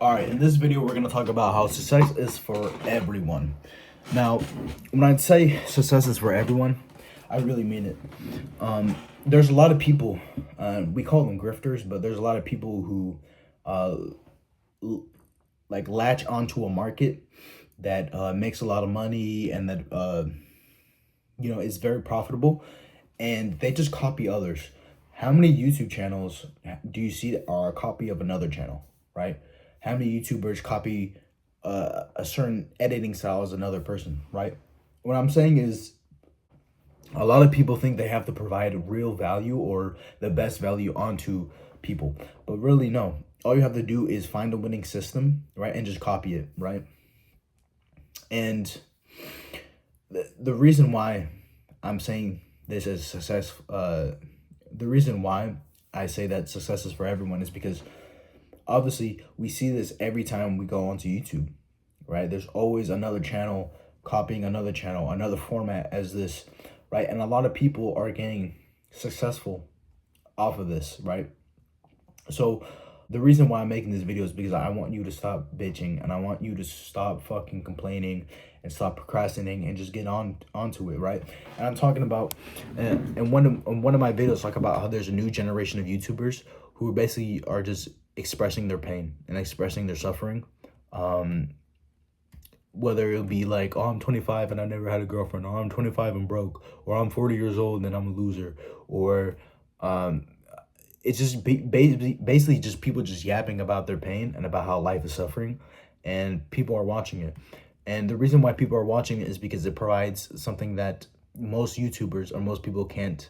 All right, in this video, we're going to talk about how success is for everyone. Now, when I say success is for everyone, I really mean it. There's a lot of people, we call them grifters, but there's a lot of people who like latch onto a market that makes a lot of money and that, is very profitable, and they just copy others. How many YouTube channels do you see that are a copy of another channel, right? How many YouTubers copy a certain editing style as another person, right? What I'm saying is a lot of people think they have to provide real value or the best value onto people, but really no. All you have to do is find a winning system, right? And just copy it, right? And the reason why I'm saying this is success, the reason why I say that success is for everyone is because obviously we see this every time we go onto YouTube, right? There's always another channel copying another channel, another format as this, right? And a lot of people are getting successful off of this, right? So the reason why I'm making this video is because I want you to stop bitching and I want you to stop fucking complaining and stop procrastinating and just get onto it, right? And I'm talking about, and one of my videos talk about how there's a new generation of YouTubers who basically are just expressing their pain and expressing their suffering. Whether it'll be like, oh, I'm 25 and I never had a girlfriend, or I'm 25 and broke, or I'm 40 years old and I'm a loser, or it's just basically just people just yapping about their pain and about how life is suffering, and people are watching it. And the reason why people are watching it is because it provides something that most YouTubers or most people can't,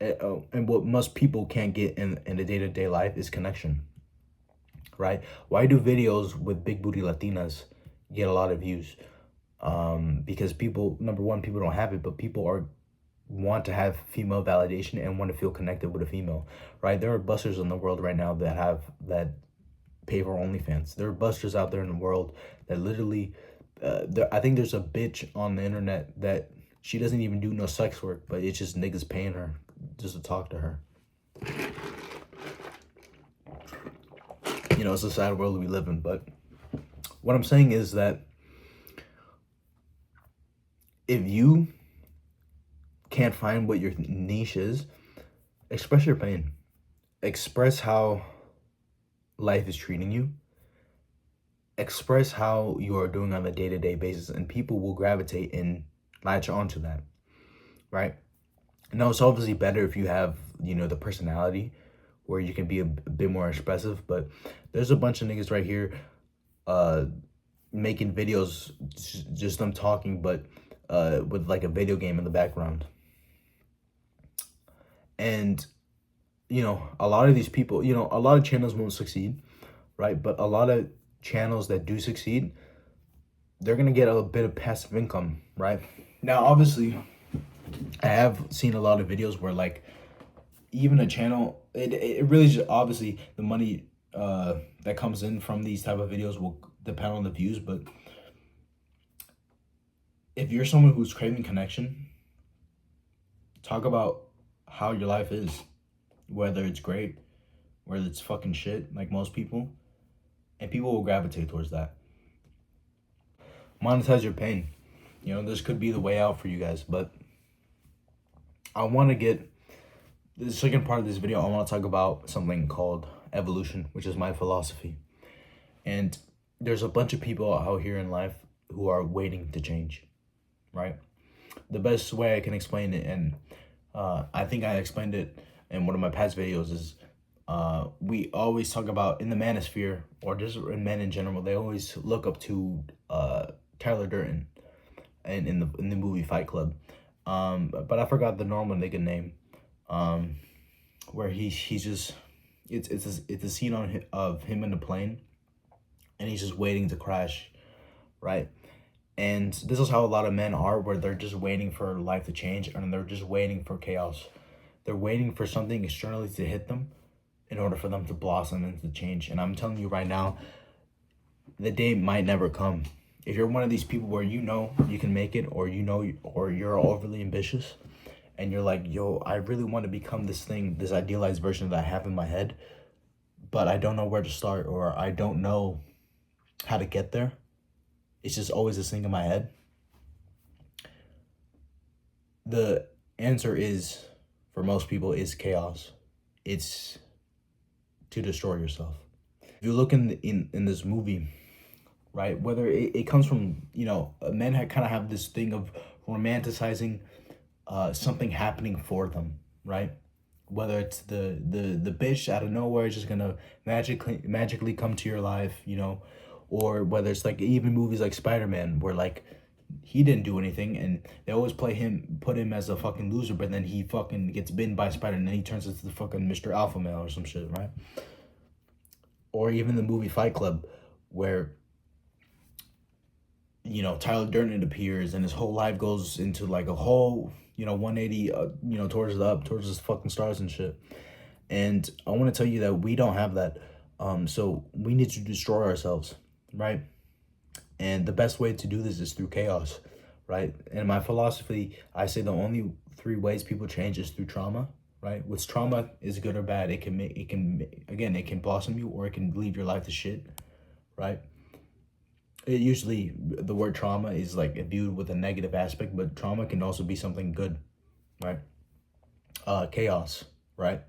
and what most people can't get in the day-to-day life is connection, right? Why do videos with big booty Latinas get a lot of views? Because people, number one, people don't have it, but people want to have female validation and want to feel connected with a female, right? There are busters in the world right now that pay for OnlyFans. There are busters out there in the world that literally, I think there's a bitch on the internet that she doesn't even do no sex work, but it's just niggas paying her just to talk to her. You know, it's a sad world we live in, but what I'm saying is that if you can't find what your niche is, express your pain. Express how life is treating you. Express how you are doing on a day-to-day basis, and people will gravitate and latch onto that, right? Now, it's obviously better if you have, the personality where you can be a bit more expressive, but there's a bunch of niggas right here making videos, just them talking, but with like a video game in the background. And, a lot of these people, a lot of channels won't succeed, right? But a lot of channels that do succeed, they're going to get a bit of passive income, right? Now, obviously, I have seen a lot of videos where like even a channel, it really just, obviously the money that comes in from these type of videos will depend on the views, but if you're someone who's craving connection, talk about how your life is, whether it's great, whether it's fucking shit like most people, and people will gravitate towards that. Monetize your pain. This could be the way out for you guys, but I want to get the second part of this video. I want to talk about something called evolution, which is my philosophy. And there's a bunch of people out here in life who are waiting to change, right? The best way I can explain it, and I think I explained it in one of my past videos, is we always talk about in the manosphere, or just in men in general, they always look up to Tyler Durden and in the movie Fight Club. But I forgot the normal nigga name. Where he's just, it's a scene of him in the plane, and he's just waiting to crash, right? And this is how a lot of men are, where they're just waiting for life to change, and they're just waiting for chaos. They're waiting for something externally to hit them in order for them to blossom and to change. And I'm telling you right now, the day might never come. If you're one of these people where you can make it, or or you're overly ambitious, and you're like, yo, I really want to become this thing, this idealized version that I have in my head, but I don't know where to start, or I don't know how to get there. It's just always this thing in my head. The answer is, for most people, is chaos. It's to destroy yourself. If you look in this movie, right, whether it comes from, men kind of have this thing of romanticizing something happening for them, right? Whether it's the bitch out of nowhere is just gonna magically come to your life, or whether it's like even movies like Spider-Man, where like he didn't do anything and they always put him as a fucking loser, but then he fucking gets bitten by Spider and then he turns into the fucking Mr. Alpha Male or some shit, right? Or even the movie Fight Club, where Tyler Durden appears and his whole life goes into like a whole 180 towards the fucking stars and shit. And I want to tell you that we don't have that. So we need to destroy ourselves, right? And the best way to do this is through chaos, right? And my philosophy, I say the only three ways people change is through trauma, right? Which trauma is good or bad. It can blossom you or it can leave your life to shit, right? Usually the word trauma is like viewed with a negative aspect, but trauma can also be something good, right? Chaos, right?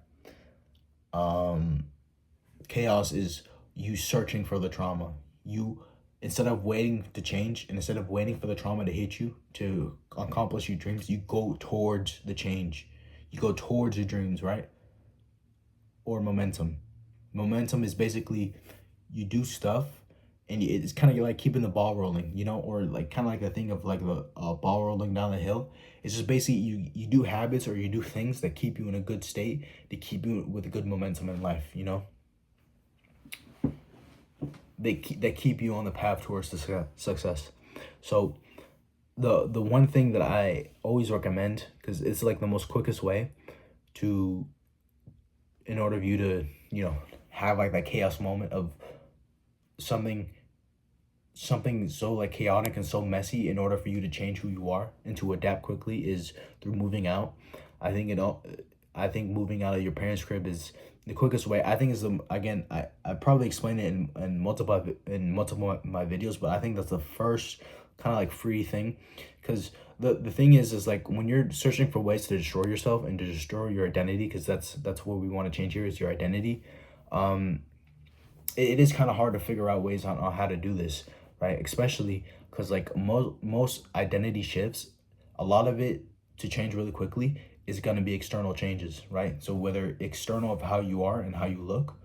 Chaos is you searching for the trauma. You, instead of waiting to change and instead of waiting for the trauma to hit you to accomplish your dreams, you go towards the change. You go towards your dreams, right? Or momentum. Momentum is basically you do stuff and it's kind of like keeping the ball rolling, or like kind of like the thing of like the ball rolling down the hill. It's just basically you do habits or you do things that keep you in a good state, to keep you with a good momentum in life, that keep you on the path towards the success. So the one thing that I always recommend, because it's like the most quickest way to, in order for you to have like that chaos moment of something so like chaotic and so messy, in order for you to change who you are and to adapt quickly, is through moving out. I think moving out of your parents' crib is the quickest way. I think is I probably explained it in multiple of my videos, but I think that's the first kind of like free thing, because the thing is like when you're searching for ways to destroy yourself and to destroy your identity, because that's what we want to change here, is your identity. It is kind of hard to figure out ways on how to do this, right? Especially because like most identity shifts, a lot of it to change really quickly is going to be external changes, right? So whether external of how you are and how you look,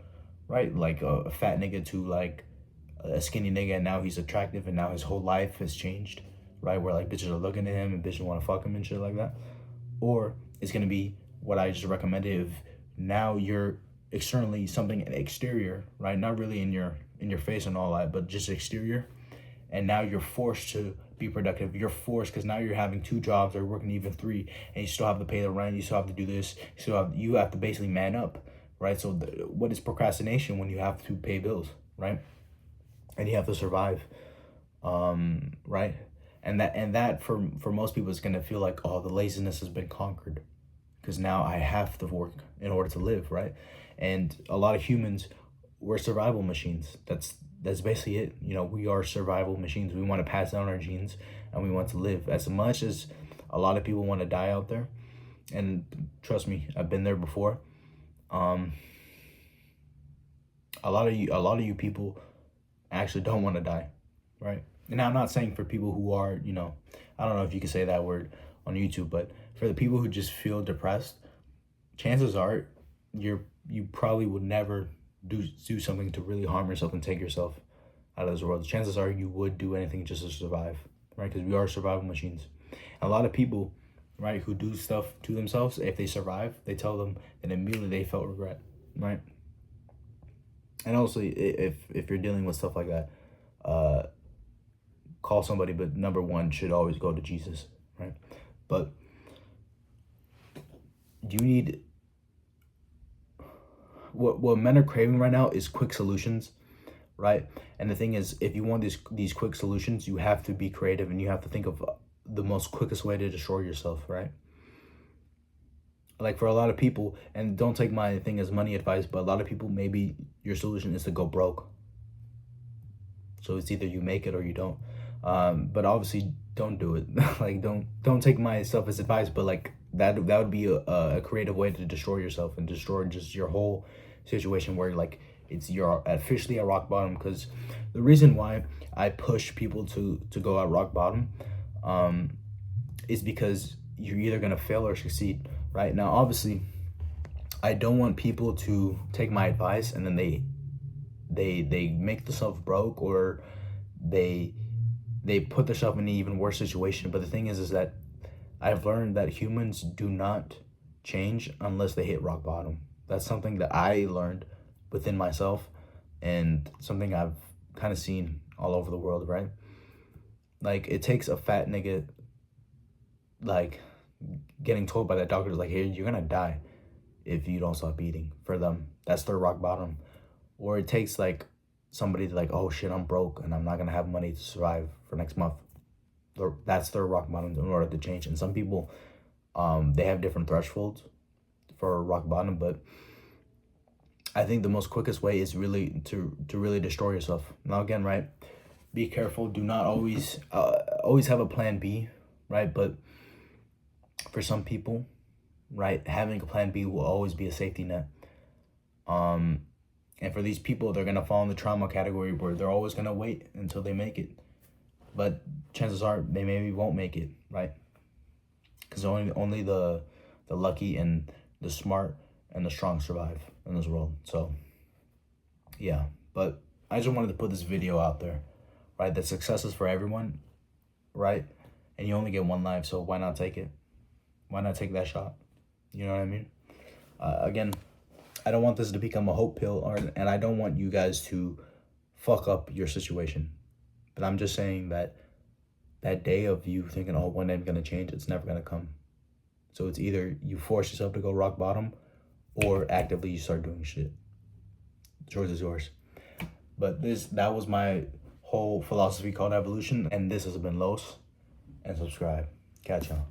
right? Like a fat nigga to like a skinny nigga, and now he's attractive and now his whole life has changed, right? Where like bitches are looking at him and bitches want to fuck him and shit like that. Or it's going to be what I just recommended, if now you're externally something exterior, right? Not really in your face and all that, but just exterior. And now you're forced to be productive. You're forced because now you're having 2 jobs or working even 3, and you still have to pay the rent. You still have to do this. You have to basically man up, right? So what is procrastination when you have to pay bills, right? And you have to survive, right? And that for most people is gonna feel like, oh, the laziness has been conquered, because now I have to work in order to live, right? And a lot of humans, we're survival machines. That's basically it. We are survival machines. We want to pass down our genes and we want to live. As much as a lot of people want to die out there, and trust me, I've been there before. A lot of you people actually don't want to die, right? And I'm not saying for people who are, I don't know if you can say that word on YouTube, but for the people who just feel depressed, chances are you probably would never do something to really harm yourself and take yourself out of this world. Chances are you would do anything just to survive, right? Because we are survival machines. And a lot of people, right, who do stuff to themselves, if they survive, they tell them that immediately they felt regret, right? And also, if you're dealing with stuff like that, call somebody, but number one should always go to Jesus, right? But you need, what men are craving right now is quick solutions, right? And the thing is, if you want these quick solutions, you have to be creative and you have to think of the most quickest way to destroy yourself, right? Like for a lot of people, and don't take my thing as money advice, but a lot of people, maybe your solution is to go broke. So it's either you make it or you don't. But obviously, don't do it. Like don't take my stuff as advice. But like that would be a creative way to destroy yourself and destroy just your whole situation where like you're officially at rock bottom. Because the reason why I push people to go at rock bottom, is because you're either gonna fail or succeed. Right now, obviously, I don't want people to take my advice and then they make themselves broke, or they put themselves in an even worse situation. But the thing is that I've learned that humans do not change unless they hit rock bottom. That's something that I learned within myself, and something I've kind of seen all over the world, right? Like it takes a fat nigga like getting told by that doctor like, hey, you're gonna die if you don't stop eating. For them, that's their rock bottom. Or it takes like somebody to like, oh shit, I'm broke and I'm not gonna have money to survive for next month. That's their rock bottom in order to change. And some people, they have different thresholds for rock bottom, but I think the most quickest way is really to really destroy yourself. Now again, right? Be careful. Do not always have a plan B, right? But for some people, right, having a plan B will always be a safety net. And for these people, they're gonna fall in the trauma category where they're always gonna wait until they make it. But chances are they maybe won't make it, right? Because only the lucky and the smart and the strong survive in this world. So yeah, but I just wanted to put this video out there, right? That success is for everyone, right? And you only get one life, so why not take it? Why not take that shot? You know what I mean? Again, I don't want this to become a hope pill, and I don't want you guys to fuck up your situation. But I'm just saying that that day of you thinking, oh, one day I'm gonna change, it's never gonna come. So it's either you force yourself to go rock bottom, or actively you start doing shit. The choice is yours. But that was my whole philosophy called evolution, and this has been Los, and subscribe. Catch y'all.